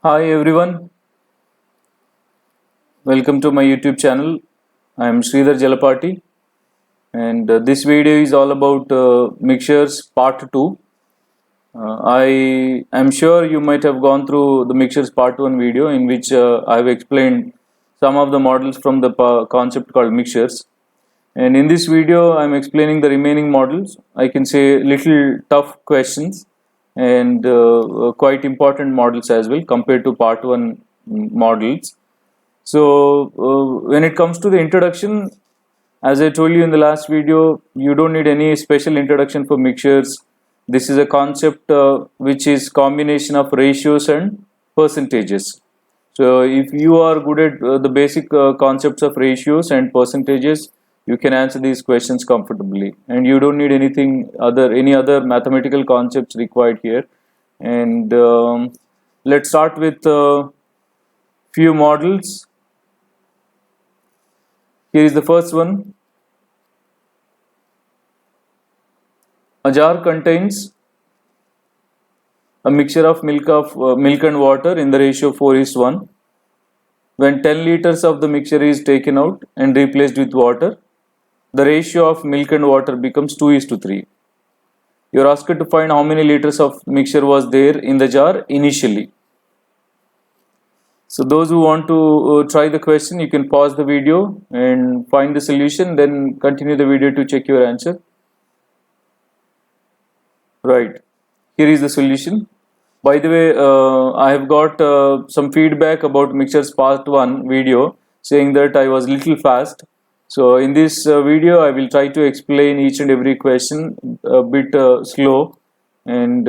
Hi everyone, welcome to my YouTube channel. I am Sridhar Jalapati and this video is all about mixtures part 2. I am sure you might have gone through the mixtures part 1 video in which I have explained some of the models from the concept called mixtures. And in this video I am explaining the remaining models. I can say little tough questions and quite important models as well compared to part 1 models. So when it comes to the introduction, as I told you in the last video, you don't need any special introduction for mixtures. This is a concept which is combination of ratios and percentages. So if you are good at the basic concepts of ratios and percentages, you can answer these questions comfortably, and you don't need any other mathematical concepts required here. And let's start with few models. Here is the first one. A jar contains a mixture of milk and water in the ratio 4:1. When 10 liters of the mixture is taken out and replaced with water, the ratio of milk and water becomes 2:3. You are asked to find how many liters of mixture was there in the jar initially. So those who want to try the question, you can pause the video and find the solution, then continue the video to check your answer. Right, here is the solution. By the way, I have got some feedback about mixtures part 1 video saying that I was little fast. So in this video I will try to explain each and every question a bit slow, and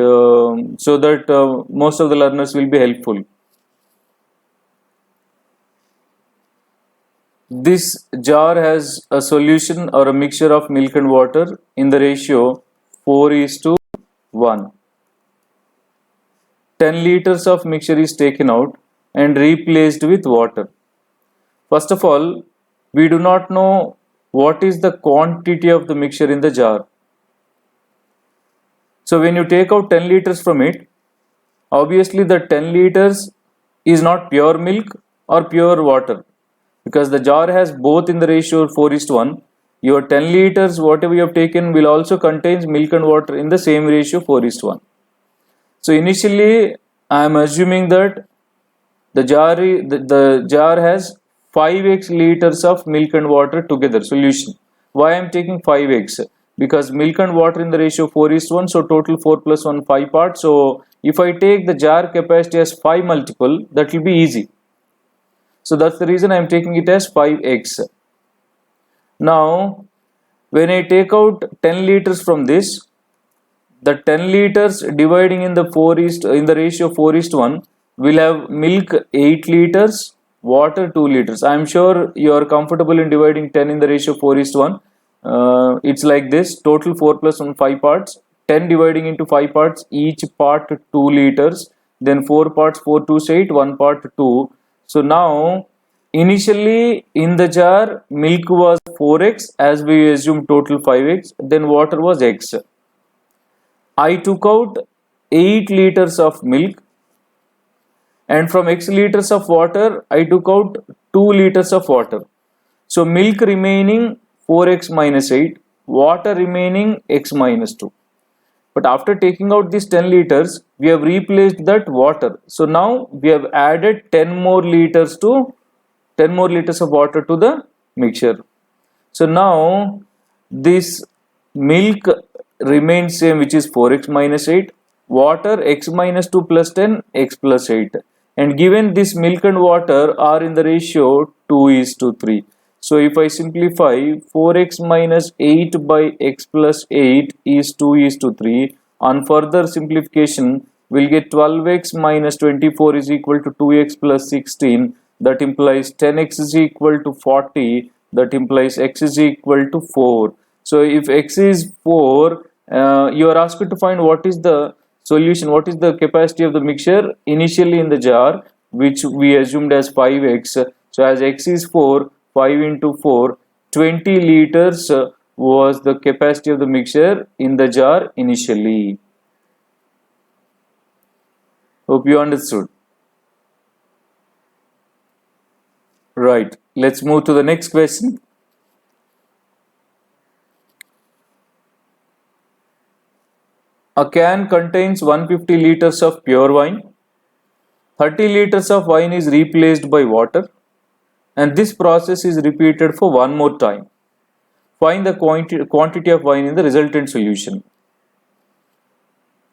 so that most of the learners will be helpful. This jar has a solution or a mixture of milk and water in the ratio 4:1. 10 liters of mixture is taken out and replaced with water. First of all, we do not know what is the quantity of the mixture in the jar. So when you take out 10 liters from it, obviously the 10 liters is not pure milk or pure water, because the jar has both in the ratio 4:1. Your 10 liters whatever you have taken will also contains milk and water in the same ratio 4:1. So initially I am assuming that the jar has 5x liters of milk and water together solution. Why I am taking 5x? Because milk and water in the ratio 4:1, so total 4 plus 1 5 parts. So if I take the jar capacity as 5 multiple, that will be easy. So that's the reason I am taking it as 5x. Now when I take out 10 liters from this, the 10 liters dividing in the ratio 4:1 will have milk 8 liters, water 2 liters. I am sure you are comfortable in dividing 10 in the ratio 4:1. It's like this: total 4 plus 1 5 parts, 10 dividing into 5 parts, each part 2 liters, then 4 parts 4 2 8, 1 part 2. So now initially in the jar milk was 4x, as we assume total 5x, then water was x. I took out 8 liters of milk, and from x liters of water I took out 2 liters of water. So milk remaining 4x minus 8, water remaining x minus 2. But after taking out these 10 liters, we have replaced that water. So now we have added 10 more liters of water to the mixture. So now this milk remains same, which is 4x minus 8, water x minus 2 plus 10, x plus 8, and given this milk and water are in the ratio 2:3. So if I simplify, 4x minus 8 by x plus 8 is 2:3. On further simplification, we'll get 12x minus 24 is equal to 2x plus 16. That implies 10x is equal to 40. That implies x is equal to 4. So if x is 4, you are asked to find what is the solution, what is the capacity of the mixture initially in the jar, which we assumed as 5x. So as x is 4, 5 into 4, 20 liters was the capacity of the mixture in the jar initially. Hope you understood. Right, let's move to the next question. A can contains 150 liters of pure wine. 30 liters of wine is replaced by water, and this process is repeated for one more time. Find the quantity of wine in the resultant solution.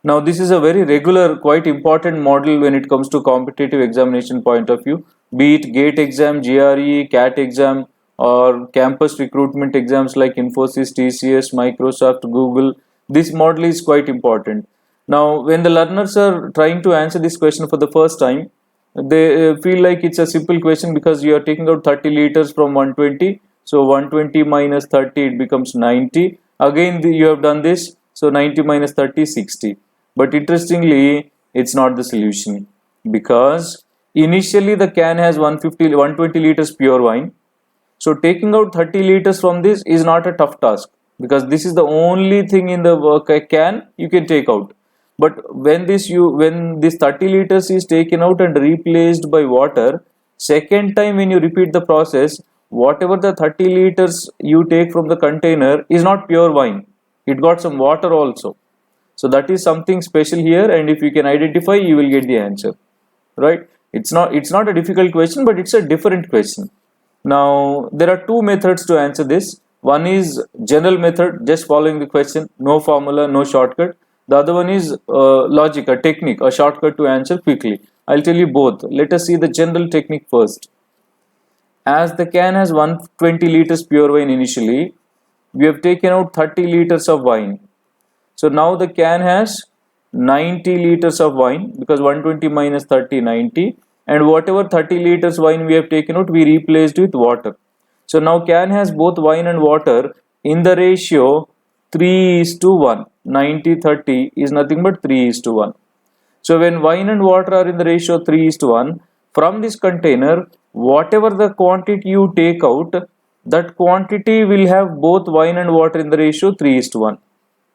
Now, this is a very regular, quite important model when it comes to competitive examination point of view, be it GATE exam, GRE, CAT exam, or campus recruitment exams like Infosys, TCS, Microsoft, Google. This model is quite important. Now, when the learners are trying to answer this question for the first time, they feel like it's a simple question because you are taking out 30 liters from 120. So 120 minus 30, it becomes 90. Again, you have done this. So 90 minus 30 is 60. But interestingly, it's not the solution because initially the can has 120 liters pure wine. So taking out 30 liters from this is not a tough task because this is the only thing in the can you can take out. But when this 30 liters is taken out and replaced by water, second time when you repeat the process, whatever the 30 liters you take from the container is not pure wine. It got some water also. So that is something special here, and if you can identify, you will get the answer. Right? It's not a difficult question, but it's a different question. Now there are two methods to answer this. One is general method, just following the question, no formula, no shortcut. The other one is logic, a technique, a shortcut to answer quickly. I'll tell you both. Let us see the general technique first. As the can has 120 liters pure wine initially, we have taken out 30 liters of wine. So now the can has 90 liters of wine because 120 minus 30, 90, and whatever 30 liters wine we have taken out, we replaced with water. So now can has both wine and water in the ratio 3:1. 90-30 is nothing but 3:1. So when wine and water are in the ratio 3:1, from this container, whatever the quantity you take out, that quantity will have both wine and water in the ratio 3:1.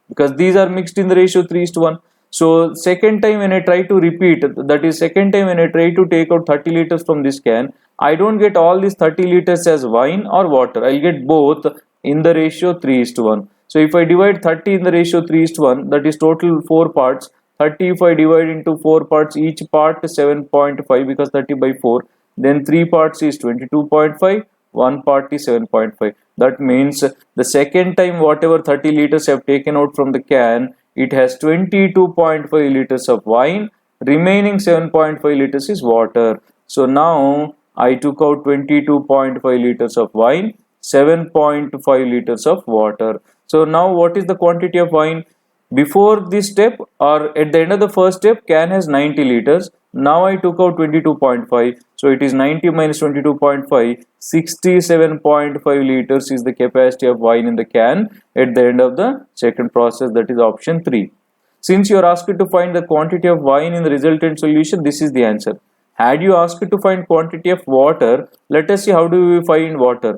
Because these are mixed in the ratio 3:1. So second time when I try to repeat, that is second time when I try to take out 30 liters from this can, I don't get all these 30 liters as wine or water. I'll get both in the ratio 3:1. So if I divide 30 in the ratio 3:1, that is total 4 parts. 30 if I divide into 4 parts, each part 7.5 because 30 by 4. Then 3 parts is 22.5. 1 part is 7.5. That means the second time whatever 30 liters I have taken out from the can, it has 22.5 liters of wine. Remaining 7.5 liters is water. So now I took out 22.5 liters of wine, 7.5 liters of water. So now what is the quantity of wine? Before this step or at the end of the first step, can has 90 liters. Now I took out 22.5. So it is 90 minus 22.5. 67.5 liters is the capacity of wine in the can at the end of the second process, that is option 3. Since you are asked to find the quantity of wine in the resultant solution, this is the answer. Had you asked to find quantity of water, let us see how do we find water.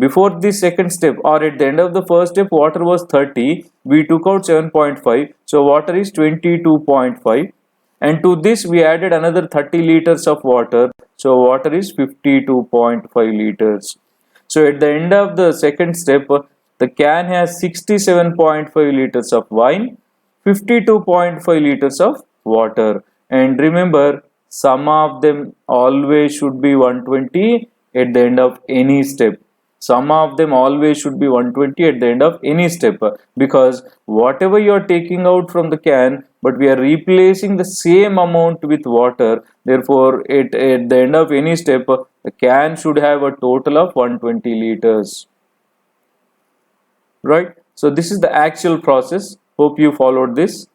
Before this second step or at the end of the first step, water was 30, we took out 7.5, so water is 22.5, and to this we added another 30 liters of water, so water is 52.5 liters. So at the end of the second step, the can has 67.5 liters of wine, 52.5 liters of water, and remember, sum of them always should be 120 at the end of any step. Sum of them always should be 120 at the end of any step, because whatever you are taking out from the can, but we are replacing the same amount with water, therefore at the end of any step, the can should have a total of 120 liters. Right? So this is the actual process. Hope you followed this.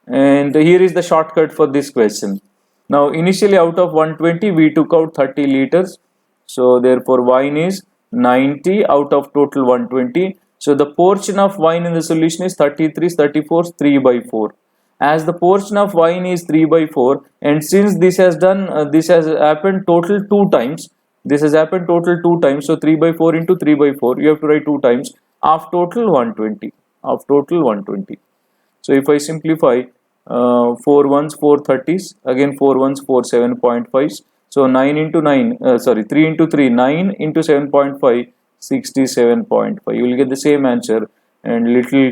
And here is the shortcut for this question. Now initially out of 120 we took out 30 liters. So therefore wine is 90 out of total 120. So the portion of wine in the solution is 33, 34, 3 by 4. As the portion of wine is 3 by 4, and since this has happened total 2 times, this has happened total 2 times, so 3 by 4 into 3 by 4, you have to write 2 times, of total 120, of total 120. So if I simplify, 4 ones 4 30s, again 4 ones 4 7.5s, So 9 into 9, 3 into 3, 9 into 7.5, 67.5. You will get the same answer, and little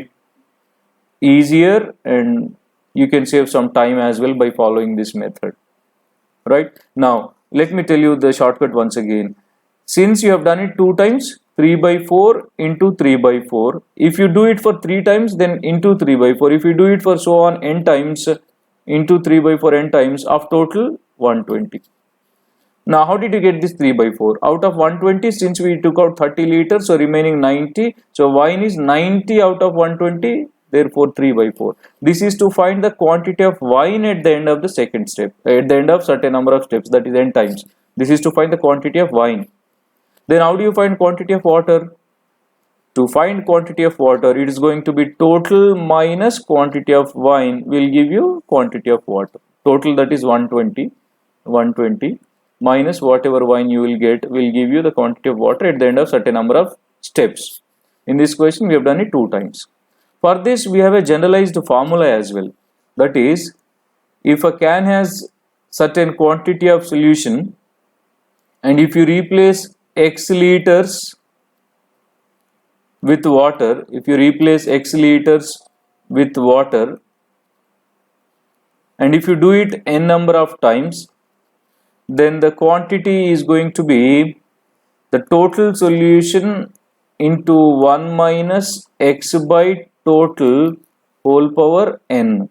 easier, and you can save some time as well by following this method. Right, now let me tell you the shortcut once again. Since you have done it 2 times, 3 by 4 into 3 by 4. If you do it for 3 times, then into 3 by 4. If you do it for so on n times, into 3 by 4 n times, of total 120. Now how did you get this 3 by 4? Out of 120, since we took out 30 liters, so remaining 90. So wine is 90 out of 120, therefore 3 by 4. This is to find the quantity of wine at the end of the second step, at the end of certain number of steps, that is n times. This is to find the quantity of wine. Then how do you find quantity of water? To find quantity of water, it is going to be total minus quantity of wine will give you quantity of water. Total, that is 120 minus whatever wine you will get will give you the quantity of water at the end of certain number of steps. In this question, we have done it 2 times. For this, we have a generalized formula as well. That is, if a can has certain quantity of solution, and if you replace x liters with water, and if you do it n number of times, then the quantity is going to be the total solution into 1 minus x by total whole power n.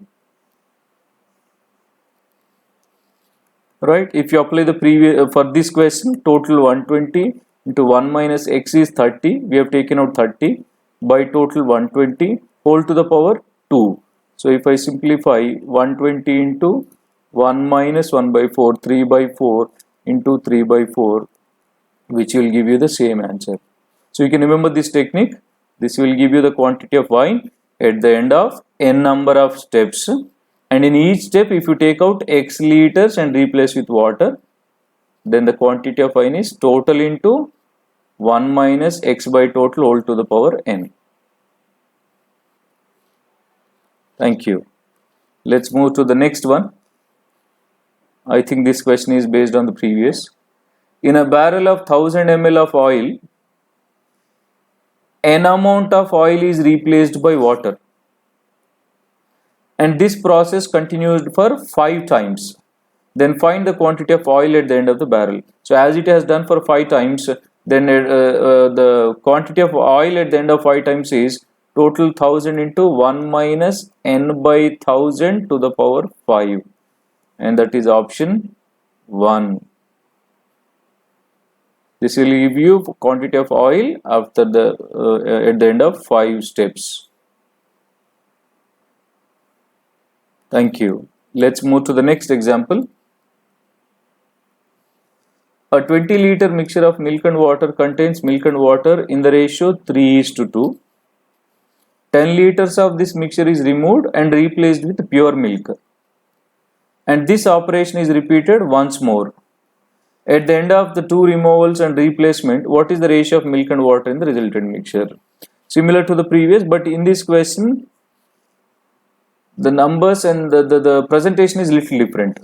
Right, if you apply the previous, for this question, total 120 into 1 minus x is 30, we have taken out 30, by total 120 whole to the power 2. So if I simplify 120 into 1 minus 1 by 4, 3 by 4 into 3 by 4, which will give you the same answer. So you can remember this technique. This will give you the quantity of wine at the end of n number of steps. And in each step, if you take out x liters and replace with water, then the quantity of wine is total into 1 minus x by total whole to the power n. Thank you. Let's move to the next one. I think this question is based on the previous. In a barrel of 1000 ml of oil, an amount of oil is replaced by water, and this process continued for 5 times. Then find the quantity of oil at the end of the barrel. So as it has done for 5 times, then the quantity of oil at the end of 5 times is total 1000 into 1 minus n by 1000 to the power 5, and that is option 1. This will give you quantity of oil after the at the end of 5 steps. Thank you. Let's move to the next example. A 20-liter mixture of milk and water contains milk and water in the ratio 3:2. 10 liters of this mixture is removed and replaced with pure milk, and this operation is repeated once more. At the end of the 2 removals and replacement, what is the ratio of milk and water in the resultant mixture? Similar to the previous, but in this question, the numbers and the presentation is little different.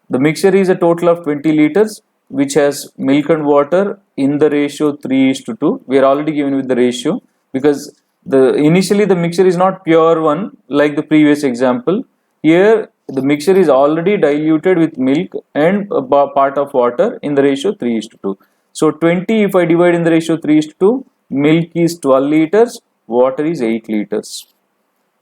The mixture is a total of 20 liters, which has milk and water in the ratio 3:2. We are already given with the ratio, because initially the mixture is not pure one like the previous example. Here the mixture is already diluted with milk and a part of water in the ratio 3:2. So 20, if I divide in the ratio 3:2, milk is 12 liters, water is 8 liters.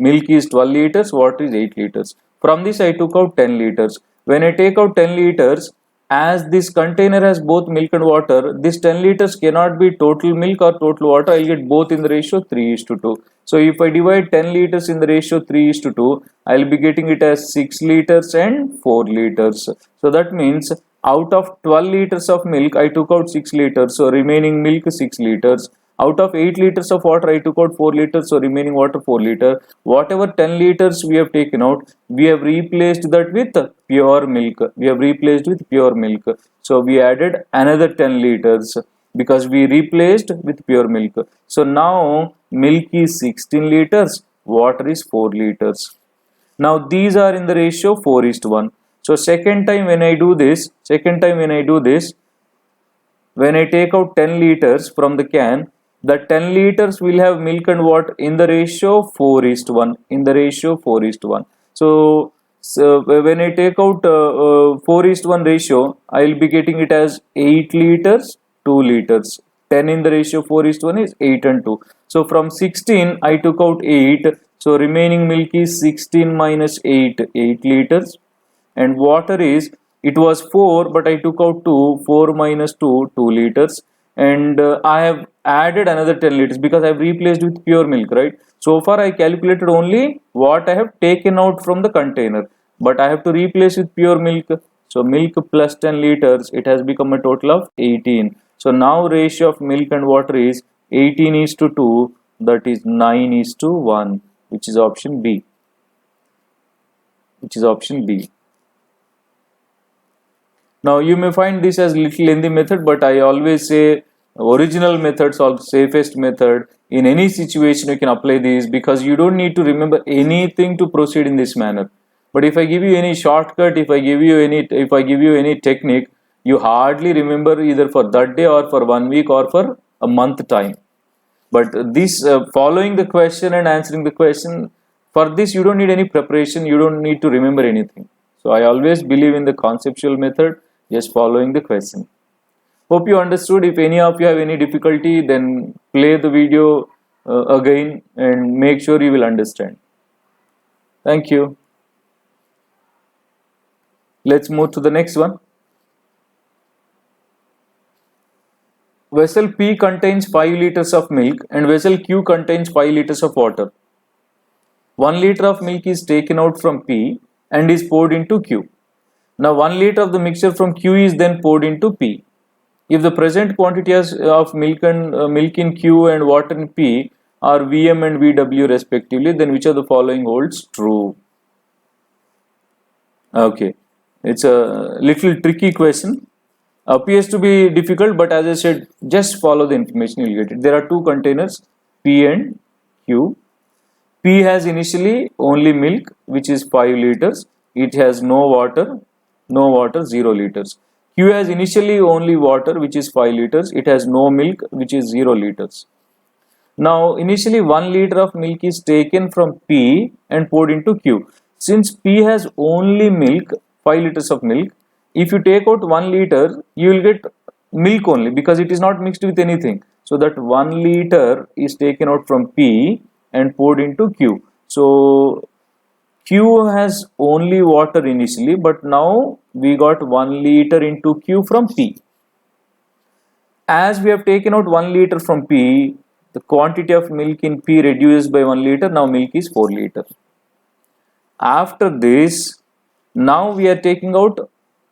Milk is 12 liters, water is 8 liters. From this I took out 10 liters. When I take out 10 liters, as this container has both milk and water, this 10 liters cannot be total milk or total water. I'll get both in the ratio 3:2. So if I divide 10 liters in the ratio 3:2, I'll be getting it as 6 liters and 4 liters. So that means out of 12 liters of milk, I took out 6 liters. So remaining milk 6 liters. Out of 8 liters of water, I took out 4 liters, so remaining water 4 liters. Whatever 10 liters we have taken out, we have replaced that with pure milk. So we added another 10 liters because we replaced with pure milk. So now milk is 16 liters, water is 4 liters. Now these are in the ratio 4:1. So second time when I do this, when I take out 10 liters from the can, the 10 liters will have milk and water in the ratio 4:1. So when I take out 4:1 ratio, I will be getting it as 8 liters, 2 liters. 10 in the ratio 4:1 is 8 and 2. So from 16, I took out 8. So remaining milk is 16 minus 8, 8 liters. And water is, it was 4 but I took out 2, 4 minus 2, 2 liters. And I have added another 10 liters because I have replaced with pure milk, right? So far I calculated only what I have taken out from the container, but I have to replace with pure milk. So milk plus 10 liters, it has become a total of 18. So now ratio of milk and water is 18:2, that is 9:1, which is option B. Now you may find this as little lengthy method, but I always say original methods are safest method. In any situation you can apply these because you don't need to remember anything to proceed in this manner. But if I give you any shortcut, if I give you any technique, you hardly remember either for that day or for 1 week or for a month time. But this following the question and answering the question, for this you don't need any preparation, you don't need to remember anything. So I always believe in the conceptual method, just following the question. Hope you understood. If any of you have any difficulty, then play the video again and make sure you will understand. Thank you. Let's move to the next one. Vessel P contains 5 liters of milk and vessel Q contains 5 liters of water. 1 liter of milk is taken out from P and is poured into Q. Now 1 liter of the mixture from Q is then poured into P. If the present quantities of milk in Q and water in P are Vm and Vw respectively, then which of the following holds true? Okay, it's a little tricky question. Appears to be difficult, but as I said, just follow the information, you'll get it. There are two containers, P and Q. P has initially only milk, which is 5 liters. It has no water, 0 liters. Q has initially only water, which is 5 liters. It has no milk, which is 0 liters. Now, initially 1 liter of milk is taken from P and poured into Q. Since P has only milk, 5 liters of milk, if you take out 1 liter, you will get milk only because it is not mixed with anything. So that 1 liter is taken out from P and poured into Q. So Q has only water initially, but now we got 1 liter into Q from P. As we have taken out 1 liter from P, the quantity of milk in P reduces by 1 liter. Now milk is 4 liter. After this, now we are taking out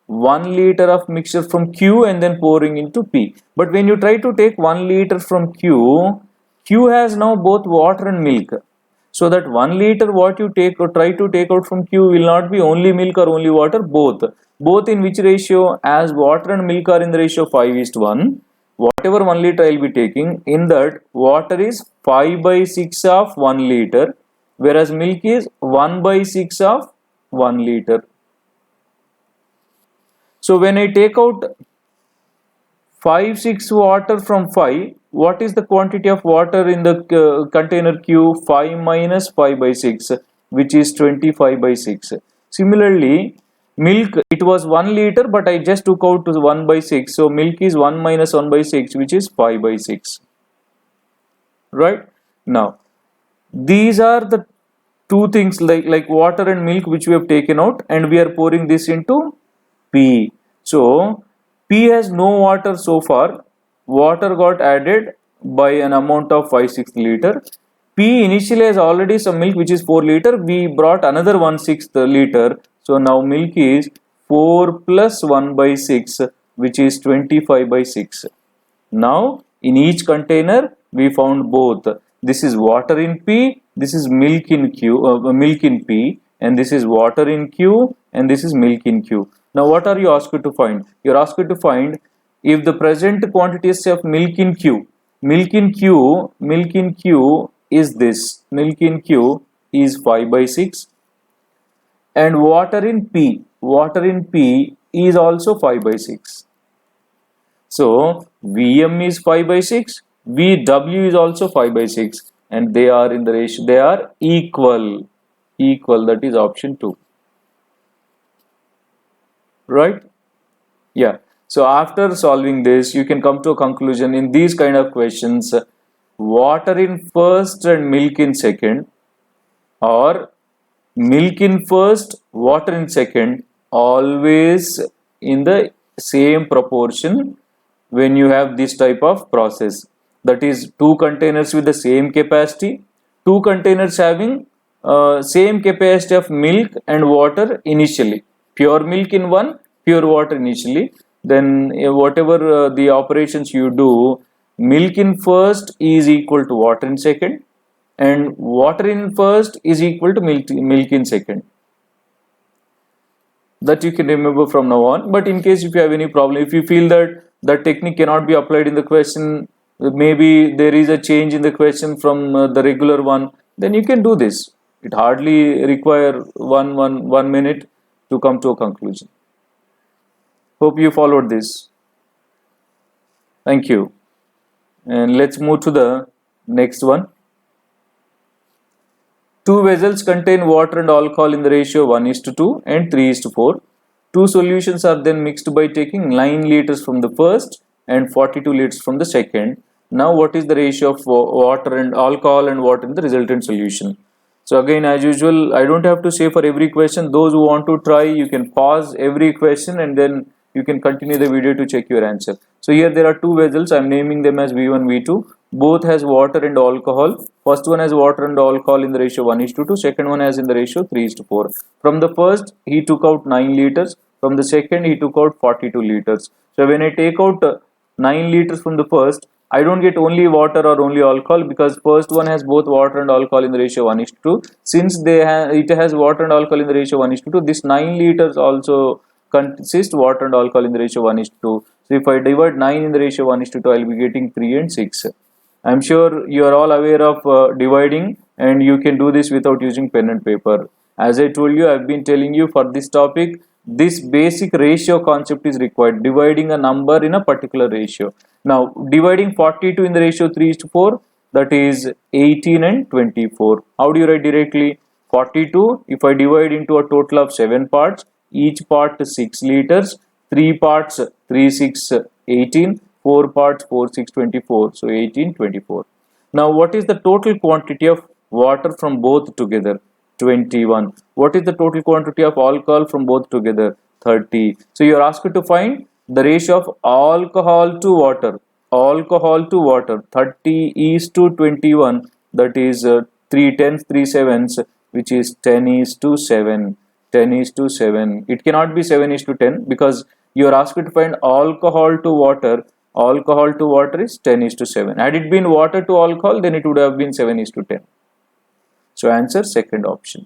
1 liter of mixture from Q and then pouring into P. But when you try to take 1 liter from Q, Q has now both water and milk. So that 1 liter what you take or try to take out from Q will not be only milk or only water, both. Both in which ratio? As water and milk are in the ratio 5:1, whatever 1 liter I will be taking, in that water is 5/6 of 1 liter, whereas milk is 1/6 of 1 liter. So when I take out 5/6 water from 5, what is the quantity of water in the container Q? 5 minus 5/6, which is 25/6. Similarly, milk, it was 1 liter, but I just took out 1/6. So milk is 1 minus 1/6, which is 5/6. Right? Now, these are the two things like water and milk which we have taken out, and we are pouring this into P. So P has no water so far. Water got added by an amount of 5/6 liter. P initially has already some milk, which is 4 liter. We brought another 1/6 liter. So now milk is 4 plus 1/6, which is 25/6. Now in each container we found both. This is water in P, this is milk in P, and this is water in Q, and this is milk in Q. Now what are you asked to find? You are asked to find if the present quantities of milk in Q is this, milk in Q is 5/6, and water in P water in P is also 5 by 6. So Vm is 5 by 6, Vw is also 5 by 6, and they are in the ratio, they are equal, that is option 2, right? Yeah. So after solving this, you can come to a conclusion in these kind of questions: water in first and milk in second, or milk in first, water in second, always in the same proportion when you have this type of process. That is, two containers with the same capacity, two containers having same capacity of milk and water initially, pure milk in one, pure water initially. Then whatever the operations you do, milk in first is equal to water in second, and water in first is equal to milk in second. That you can remember from now on. But in case if you have any problem, if you feel that that technique cannot be applied in the question, maybe there is a change in the question from the regular one, then you can do this. It hardly require one minute to come to a conclusion. Hope you followed this. Thank you. And let's move to the next one. Two vessels contain water and alcohol in the ratio 1:2 and 3:4. Two solutions are then mixed by taking 9 liters from the first and 42 liters from the second. Now what is the ratio of water and alcohol and water in the resultant solution? So again, as usual, I don't have to say for every question. Those who want to try, you can pause every question and then you can continue the video to check your answer. So here there are two vessels. I am naming them as V1, V2. Both has water and alcohol. First one has water and alcohol in the ratio 1:2. Second one has in the ratio 3:4. From the first, he took out 9 liters. From the second, he took out 42 liters. So when I take out 9 liters from the first, I don't get only water or only alcohol, because first one has both water and alcohol in the ratio 1:2. Since it has water and alcohol in the ratio 1:2, this 9 liters also consist water and alcohol in the ratio 1:2. So if I divide 9 in the ratio 1:2, I will be getting 3 and 6. I'm sure you are all aware of dividing, and you can do this without using pen and paper. As I told you, I've been telling you for this topic, this basic ratio concept is required, dividing a number in a particular ratio. Now, dividing 42 in the ratio 3:4, that is 18 and 24. How do you write directly? 42, if I divide into a total of 7 parts, each part 6 liters, 3 parts 3, 6, 18, 4 parts 4, 6, 24. So 18, 24. Now what is the total quantity of water from both together? 21. What is the total quantity of alcohol from both together? 30. So you are asked to find the ratio of alcohol to water. Alcohol to water, 30:21, that is 3 tenths, 3 sevenths, which is 10:7. 10:7. It cannot be 7:10, because you are asked to find alcohol to water. Alcohol to water is 10:7. Had it been water to alcohol, then it would have been 7:10. So answer second option.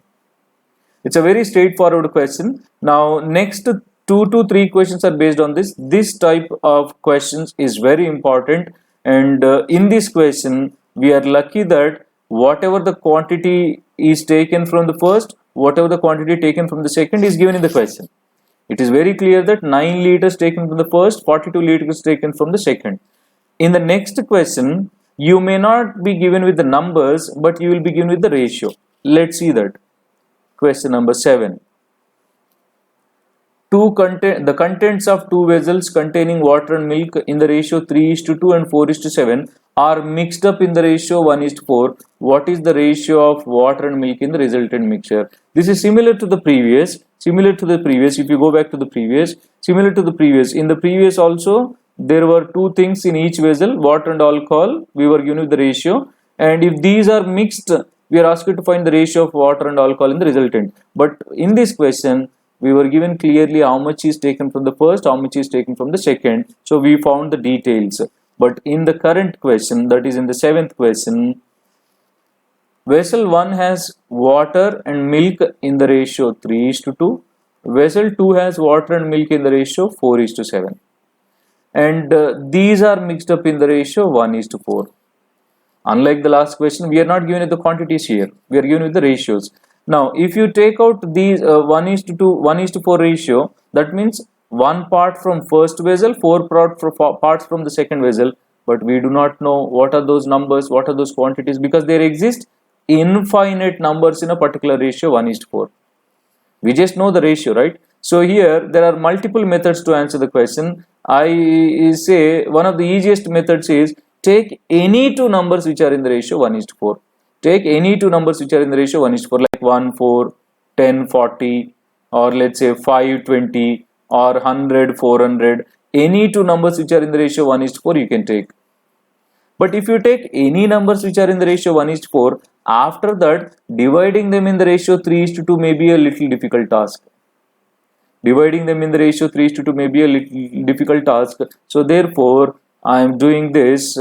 It's a very straightforward question. Now next 2 to 3 questions are based on this. This type of questions is very important, and in this question we are lucky that whatever the quantity is taken from the first, whatever the quantity taken from the second is given in the question. It is very clear that 9 liters taken from the first, 42 liters taken from the second. In the next question, you may not be given with the numbers, but you will be given with the ratio. Let's see that. Question number 7. The contents of two vessels containing water and milk in the ratio 3:2 and 4:7 are mixed up in the ratio 1:4. What is the ratio of water and milk in the resultant mixture? This is similar to the previous. If you go back to the previous, similar to the previous. In the previous also, there were two things in each vessel, water and alcohol. We were given the ratio, and if these are mixed, we are asked to find the ratio of water and alcohol in the resultant. But in this question, we were given clearly how much is taken from the first, how much is taken from the second. So we found the details. But in the current question, that is in the 7th question, vessel 1 has water and milk in the ratio 3:2. Vessel 2 has water and milk in the ratio 4:7. And these are mixed up in the ratio 1:4. Unlike the last question, we are not given the quantities here. We are given with the ratios. Now, if you take out these 1:2, 1:4 ratio, that means one part from first vessel, four parts from the second vessel. But we do not know what are those numbers, what are those quantities, because there exist infinite numbers in a particular ratio 1:4. We just know the ratio, right? So here there are multiple methods to answer the question. I say one of the easiest methods is take any two numbers which are in the ratio 1:4. Take any two numbers which are in the ratio 1:4, like 1 4 10 40, or let's say 5 20, or 100 400. Any two numbers which are in the ratio 1:4 you can take. But if you take any numbers which are in the ratio 1:4, after that dividing them in the ratio 3:2 may be a little difficult task. Dividing them in the ratio 3:2 may be a little difficult task. So therefore, I am doing this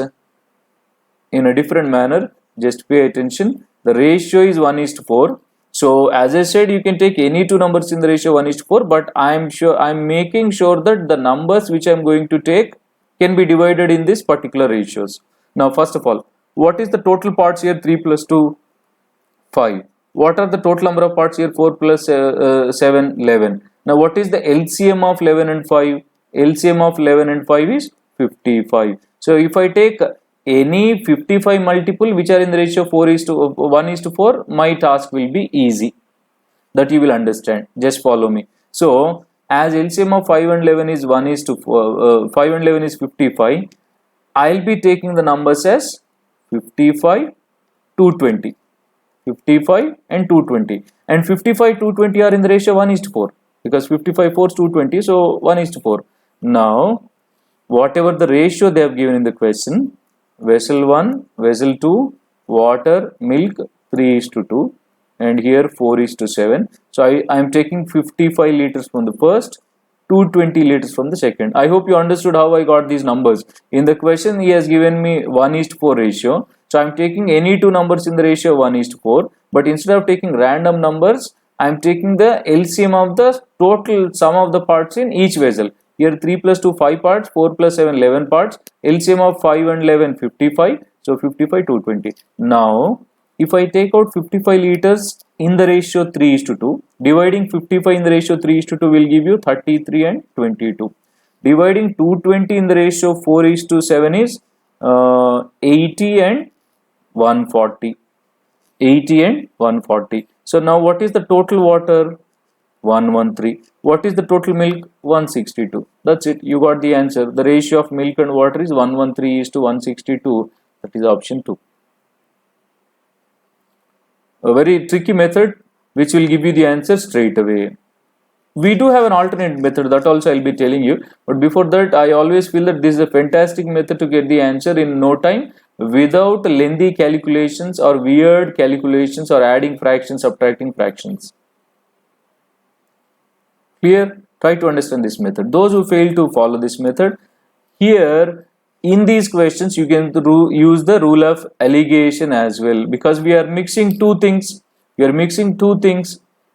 in a different manner. Just pay attention. The ratio is 1:4. So as I said, you can take any two numbers in the ratio 1:4, but I'm making sure that the numbers which I'm going to take can be divided in these particular ratios. Now, first of all, what is the total parts here? 3 plus 2, 5. What are the total number of parts here? 4 plus 7, 11. Now, what is the LCM of 11 and 5? LCM of 11 and 5 is 55. So, if I take any 55 multiple which are in the ratio 1:4, my task will be easy. That you will understand. Just follow me. So, as LCM of 5 and 11 is 5 and 11 is 55, I'll be taking the numbers as 55, 220. 55 and 220. And 55, 220 are in the ratio 1:4, because 55 4 is 220, so 1:4. Now, whatever the ratio they have given in the question, vessel 1, vessel 2, water, milk 3:2, and here 4:7. So I am taking 55 liters from the first, 220 liters from the second. I hope you understood how I got these numbers. In the question, he has given me 1:4 ratio. So I am taking any two numbers in the ratio 1:4. But instead of taking random numbers, I am taking the LCM of the total sum of the parts in each vessel. Here 3 plus 2, 5 parts, 4 plus 7, 11 parts. LCM of 5 and 11, 55. So 55, 220. Now, if I take out 55 liters in the ratio 3:2, dividing 55 in the ratio 3:2 will give you 33 and 22. Dividing 220 in the ratio 4:7 is 80 and 140. 80 and 140. So now what is the total water? 113. What is the total milk? 162. That's it. You got the answer. The ratio of milk and water is 113:162. That is option 2. A very tricky method which will give you the answer straight away. We do have an alternate method, that also I'll be telling you, but before that I always feel that this is a fantastic method to get the answer in no time without lengthy calculations or weird calculations or adding fractions, subtracting fractions. Clear? Try to understand this method. Those who fail to follow this method, here in these questions you can use the rule of alligation as well, because we are mixing two things.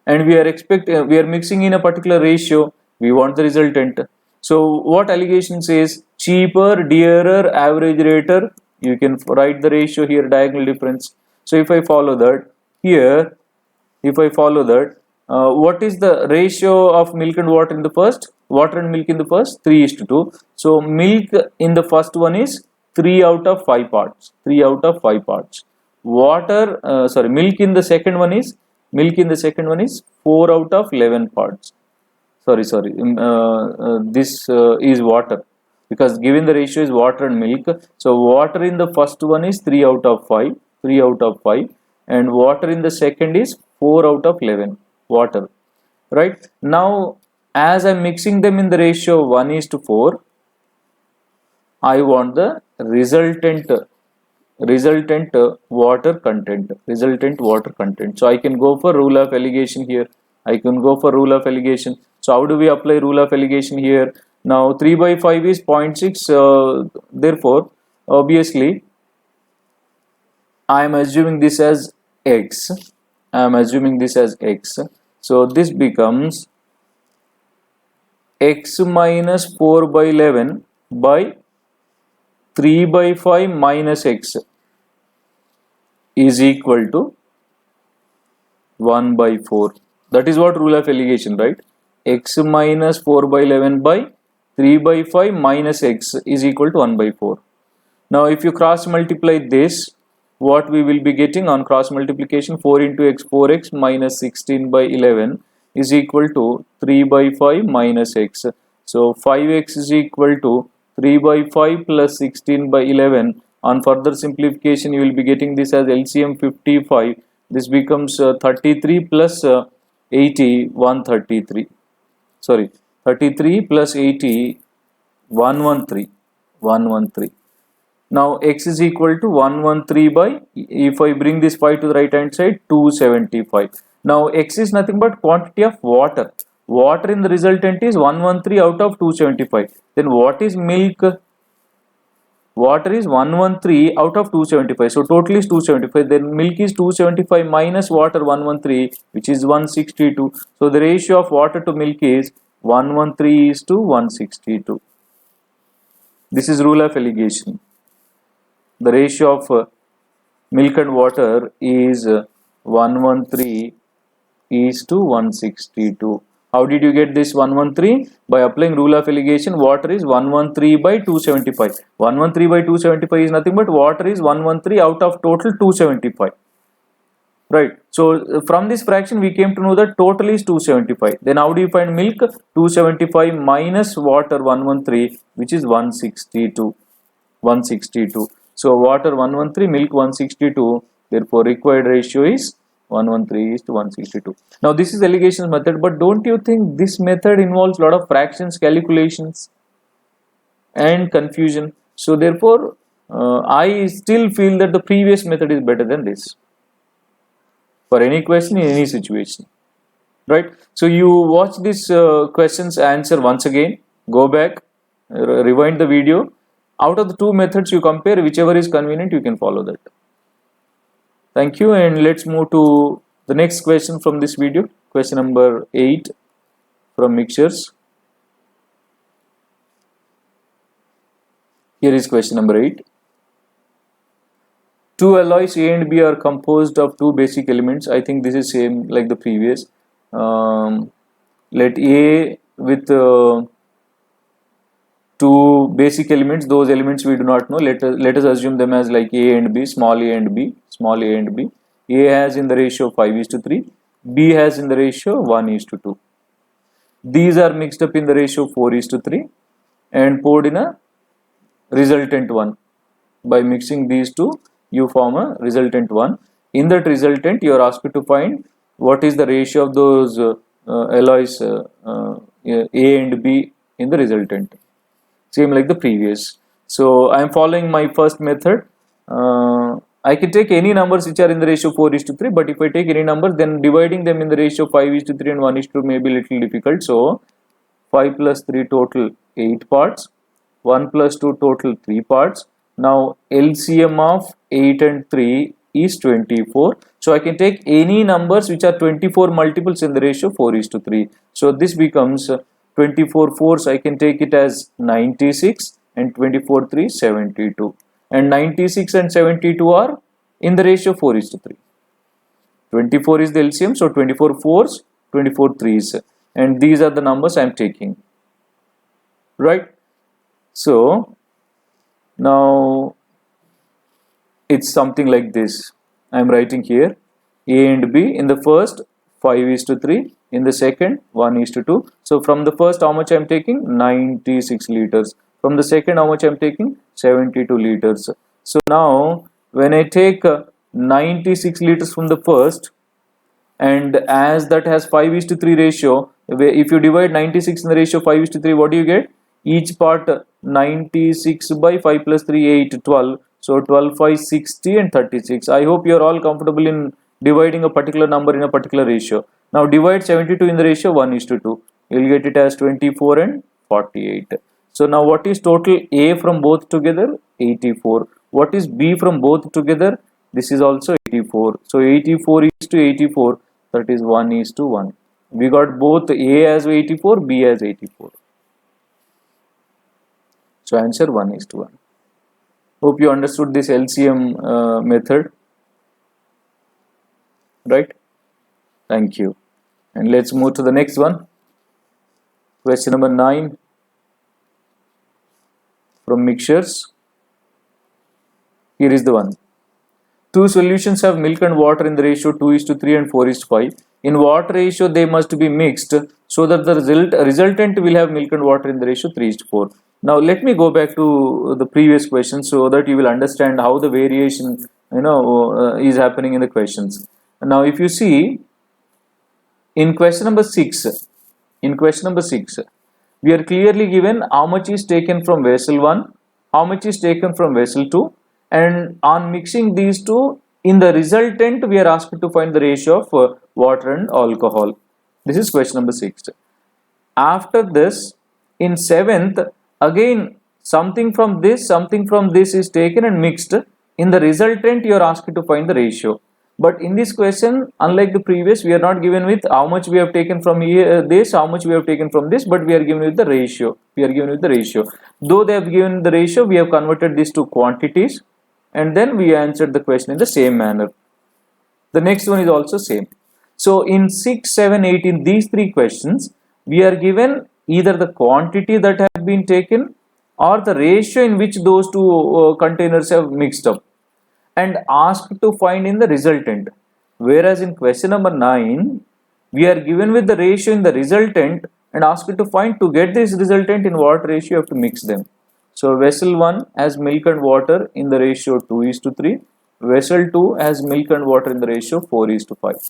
And we are mixing in a particular ratio. We want the resultant. So what alligation says? Cheaper, dearer, average rater. You can write the ratio here, diagonal difference. So if I follow that here, what is the ratio of milk and water in the first? Water and milk in the first, 3:2. So milk in the first one is 3 out of 5 parts. 3 out of 5 parts. Milk in the second one is 4 out of 11 parts. This is water, because given the ratio is water and milk. So water in the first one is 3 out of 5. 3 out of 5. And water in the second is 4 out of 11. Water. Right? Now, as I'm mixing them in the ratio 1:4, I want the resultant water content. So I can go for rule of alligation here. So how do we apply rule of alligation here? Now 3 by 5 is 0.6. Therefore, obviously, I am assuming this as x. So this becomes x minus 4 by 11 by 3 by 5 minus x is equal to 1 by 4. That is what rule of alligation, right? X minus 4 by 11 by 3 by 5 minus x is equal to 1 by 4. Now if you cross multiply this, what we will be getting on cross multiplication, 4 into x, 4x minus 16 by 11 is equal to 3 by 5 minus x. So 5x is equal to 3 by 5 plus 16 by 11. On further simplification, you will be getting this as LCM 55. This becomes 33 plus 80, 133. Sorry, 33 plus 80, 113. 113. Now x is equal to 113 by, if I bring this 5 to the right hand side, 275. Now x is nothing but quantity of water. Water in the resultant is 113 out of 275. Then what is milk? Water is 113 out of 275. So total is 275. Then milk is 275 minus water 113, which is 162. So the ratio of water to milk is 113 is to 162. This is rule of alligation. The ratio of milk and water is 113 is to 162. How did you get this 113? By applying rule of alligation, water is 113 by 275. 113 by 275 is nothing but water is 113 out of total 275. Right. So from this fraction we came to know that total is 275. Then how do you find milk? 275 minus water 113, which is 162. 162. So water 113, milk 162. Therefore required ratio is 113 is to 162. Now this is alligation method, but don't you think this method involves a lot of fractions, calculations and confusion? So therefore I still feel that the previous method is better than this for any question in any situation, right? So you watch this questions answer once again, go back, rewind the video. Out of the two methods you compare, whichever is convenient you can follow that. Thank you, and let's move to the next question from this video, question number 8 from mixtures. Here is question number 8. Two alloys A and B are composed of two basic elements. I think this is same like the previous. Let A with two basic elements, those elements we do not know, let us assume them as like A and B, small a and B, small a and B. A has in the ratio 5:3, B has in the ratio 1:2. These are mixed up in the ratio 4:3 and poured in a resultant one. By mixing these two, you form a resultant one. In that resultant, you are asked to find what is the ratio of those alloys A and B in the resultant. Same like the previous. So I am following my first method. I can take any numbers which are in the ratio 4:3, but if I take any number, then dividing them in the ratio 5:3 and 1:2 may be a little difficult. So 5 plus 3 total 8 parts, 1 plus 2 total 3 parts. Now LCM of 8 and 3 is 24. So I can take any numbers which are 24 multiples in the ratio 4:3. So this becomes 24 fours, I can take it as 96, and 24 3 72, and 96 and 72 are in the ratio 4:3. 24 is the LCM, so 24 fours, 24 threes, and these are the numbers I am taking, right? So now it's something like this. I am writing here A and B. In the first 5:3, in the second 1:2. So from the first, how much I am taking? 96 liters. From the second, how much I am taking? 72 liters. So now when I take 96 liters from the first, and as that has 5:3 ratio, if you divide 96 in the ratio 5:3, what do you get? Each part 96 by 5 plus 3 8 12. So 12 5 60 and 36. I hope you are all comfortable in dividing a particular number in a particular ratio. Now divide 72 in the ratio 1:2. You will get it as 24 and 48. So now what is total A from both together? 84. What is B from both together? This is also 84. So 84 is to 84. That is 1:1. We got both A as 84, B as 84. So answer 1:1. Hope you understood this LCM method, right? Thank you. And let's move to the next one. Question number 9 from mixtures. Here is the one. Two solutions have milk and water in the ratio 2:3 and 4:5. In what ratio they must be mixed so that the resultant will have milk and water in the ratio 3:4. Now let me go back to the previous question so that you will understand how the variation is happening in the questions. Now if you see in question number 6, we are clearly given how much is taken from vessel 1, how much is taken from vessel 2, and on mixing these two, in the resultant we are asked to find the ratio of water and alcohol. This is question number 6. After this, in 7th, again something from this is taken and mixed. In the resultant you are asked to find the ratio. But in this question, unlike the previous, we are not given with how much we have taken from here, how much we have taken from this, but we are given with the ratio. Though they have given the ratio, we have converted this to quantities, and then we answered the question in the same manner. The next one is also same. So in 6, 7, 8, in these three questions, we are given either the quantity that have been taken or the ratio in which those two containers have mixed up, and asked to find in the resultant. Whereas in question number 9, we are given with the ratio in the resultant and asked to find, to get this resultant, in what ratio you have to mix them. So vessel 1 has milk and water in the ratio 2:3. Vessel 2 has milk and water in the ratio 4:5.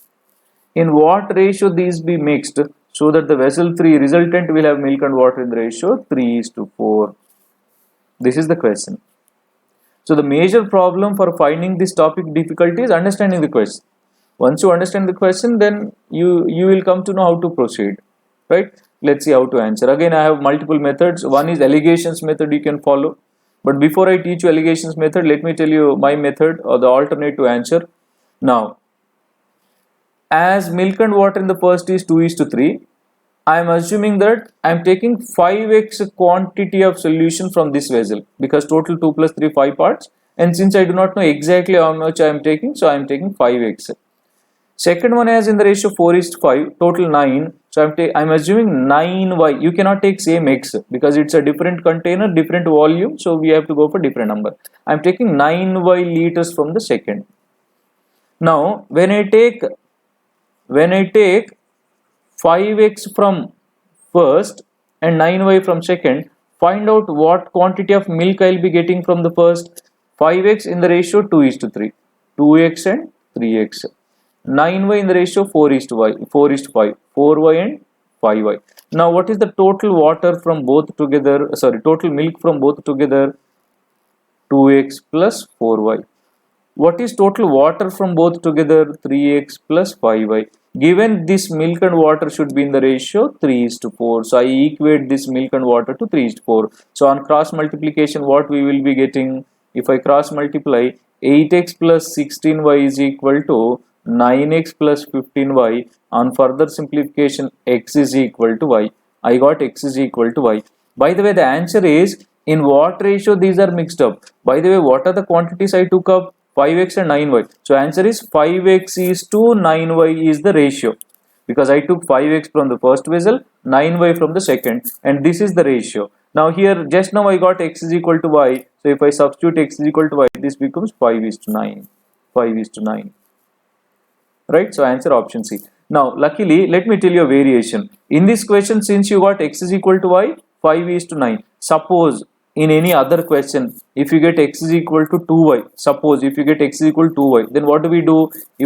In what ratio these be mixed so that the vessel 3 resultant will have milk and water in the ratio 3:4? This is the question. So the major problem for finding this topic difficulty is understanding the question. Once you understand the question, then you will come to know how to proceed, right? Let's see how to answer. Again, I have multiple methods. One is allegations method you can follow. But before I teach you allegations method, let me tell you my method or the alternate to answer. Now, as milk and water in the first is 2:3, I am assuming that I am taking 5x quantity of solution from this vessel, because total 2 plus 3 5 parts, and since I do not know exactly how much I am taking, so I am taking 5x. Second one has in the ratio 4:5, total 9, so I am assuming 9y. You cannot take same x because it's a different container, different volume, so we have to go for different number. I am taking 9y liters from the second. Now when I take 5x from first and 9y from second, find out what quantity of milk I will be getting from the first. 5x in the ratio 2:3, 2x and 3x. 9y in the ratio 4:5, 4y and 5y. Now what is the total water from both together, total milk from both together? 2x plus 4y. What is total water from both together? 3x plus 5y. Given this milk and water should be in the ratio 3:4. So I equate this milk and water to 3:4. So on cross multiplication, what we will be getting? If I cross multiply, 8x plus 16y is equal to 9x plus 15y. On further simplification, x is equal to y. I got x is equal to y. By the way, the answer is in what ratio these are mixed up. By the way, what are the quantities I took up? 5x and 9y. So answer is 5x is to 9y is the ratio, because I took 5x from the first vessel, 9y from the second, and this is the ratio. Now here just now I got x is equal to y. So if I substitute x is equal to y, this becomes 5:9. 5:9. Right? So answer option C. Now luckily, let me tell you a variation. In this question, since you got x is equal to y, 5:9. Suppose in any other question, if you get x is equal to 2y, suppose if you get x is equal to 2y, then what do we do?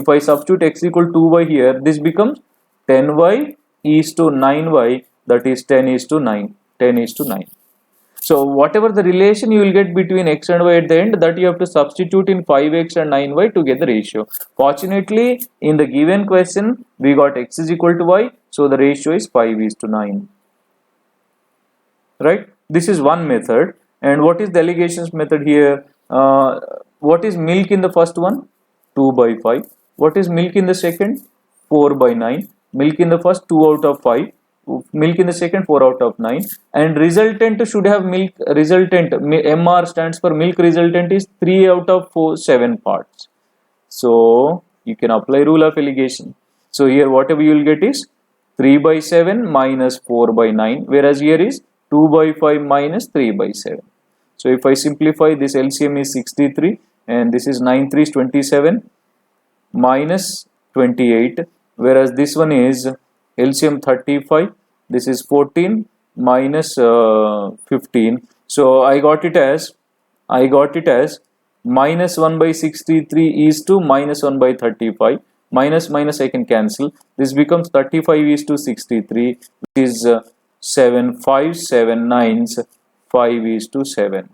If I substitute x is equal to 2y here, this becomes 10y is to 9y, that is 10:9. 10:9. So whatever the relation you will get between x and y at the end, that you have to substitute in 5x and 9y to get the ratio. Fortunately, in the given question, we got x is equal to y, so the ratio is 5:9. Right? This is one method. And what is the allegations method here? What is milk in the first one? 2/5. What is milk in the second? 4/9. Milk in the first 2 out of 5. Milk in the second 4 out of 9. And resultant should have milk resultant. MR stands for milk resultant is 3 out of 7 parts. So you can apply rule of allegation. So here whatever you will get is 3 by 7 minus 4 by 9, whereas here is 2 by 5 minus 3 by 7. So if I simplify, this LCM is 63 and this is 9 3 is 27 minus 28, whereas this one is LCM 35, this is 14 minus 15. So I got it as minus 1 by 63 is to minus 1 by 35. Minus minus I can cancel. This becomes 35 is to 63, which is 7 5 7 9s 5 is to 7.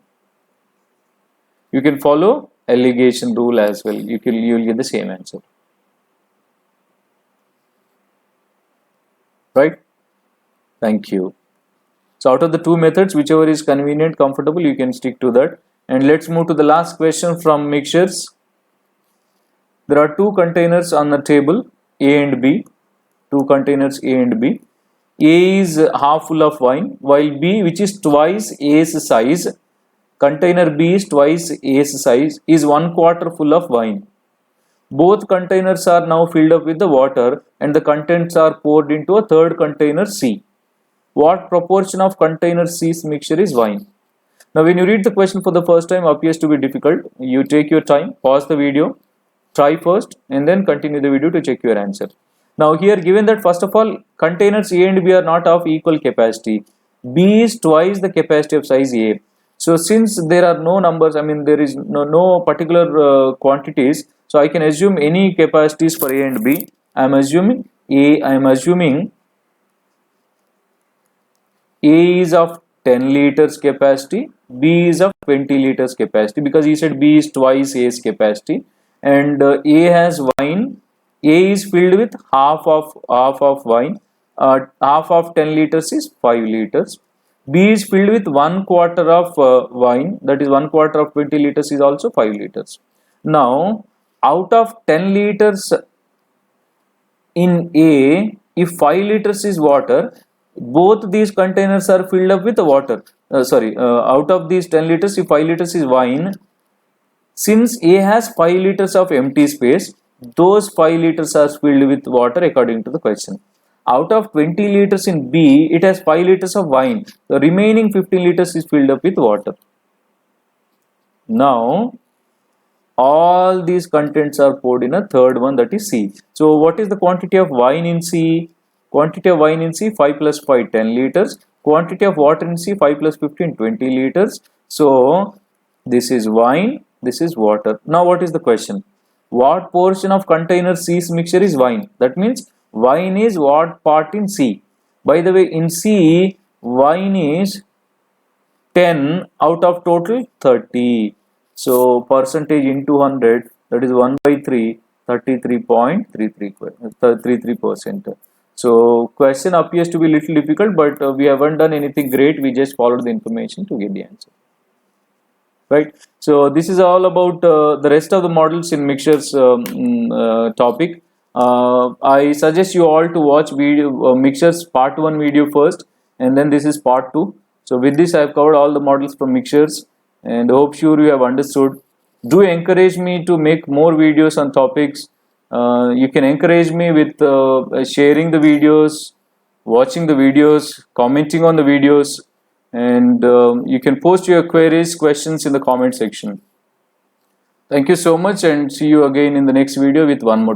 You can follow alligation rule as well. You will get the same answer. Right? Thank you. So out of the two methods, whichever is convenient, comfortable, you can stick to that. And let's move to the last question from mixtures. There are two containers on the table, A and B. Two containers A and B. A is half full of wine, while B, which is twice A's size, container B is twice A's size, is 1/4 full of wine. Both containers are now filled up with the water and the contents are poured into a third container C. What proportion of container C's mixture is wine? Now when you read the question for the first time, appears to be difficult. You take your time, pause the video, try first and then continue the video to check your answer. Now here, given that first of all containers A and B are not of equal capacity, B is twice the capacity of size A. So since there are no numbers, I mean there is no particular quantities, so I can assume any capacities for A and B. I am assuming A is of 10 liters capacity, B is of 20 liters capacity, because he said B is twice A's capacity, and A has wine. A is filled with half of wine. Half of 10 liters is 5 liters. B is filled with 1/4 of wine, that is 1/4 of 20 liters is also 5 liters. Now out of 10 liters in A, if 5 liters is water, both these containers are filled up with water. Out of these 10 liters, if 5 liters is wine, since A has 5 liters of empty space, those 5 liters are filled with water according to the question. Out of 20 liters in B, it has 5 liters of wine. The remaining 15 liters is filled up with water. Now, all these contents are poured in a third one, that is C. So, what is the quantity of wine in C? Quantity of wine in C, 5 plus 5, 10 liters. Quantity of water in C, 5 plus 15, 20 liters. So, this is wine, this is water. Now, what is the question? What portion of container C's mixture is wine? That means wine is what part in C? By the way, in C, wine is 10 out of total 30. So percentage into 100, that is 1 by 3, 33.33%. So question appears to be little difficult, but we haven't done anything great. We just followed the information to get the answer. Right. So this is all about the rest of the models in mixtures topic. I suggest you all to watch video mixtures part 1 video first, and then this is part 2. So with this I have covered all the models from mixtures, and hope sure you have understood. Do encourage me to make more videos on topics. You can encourage me with sharing the videos, watching the videos, commenting on the videos, and you can post your queries, questions in the comment section. Thank you so much, and see you again in the next video with one more topic.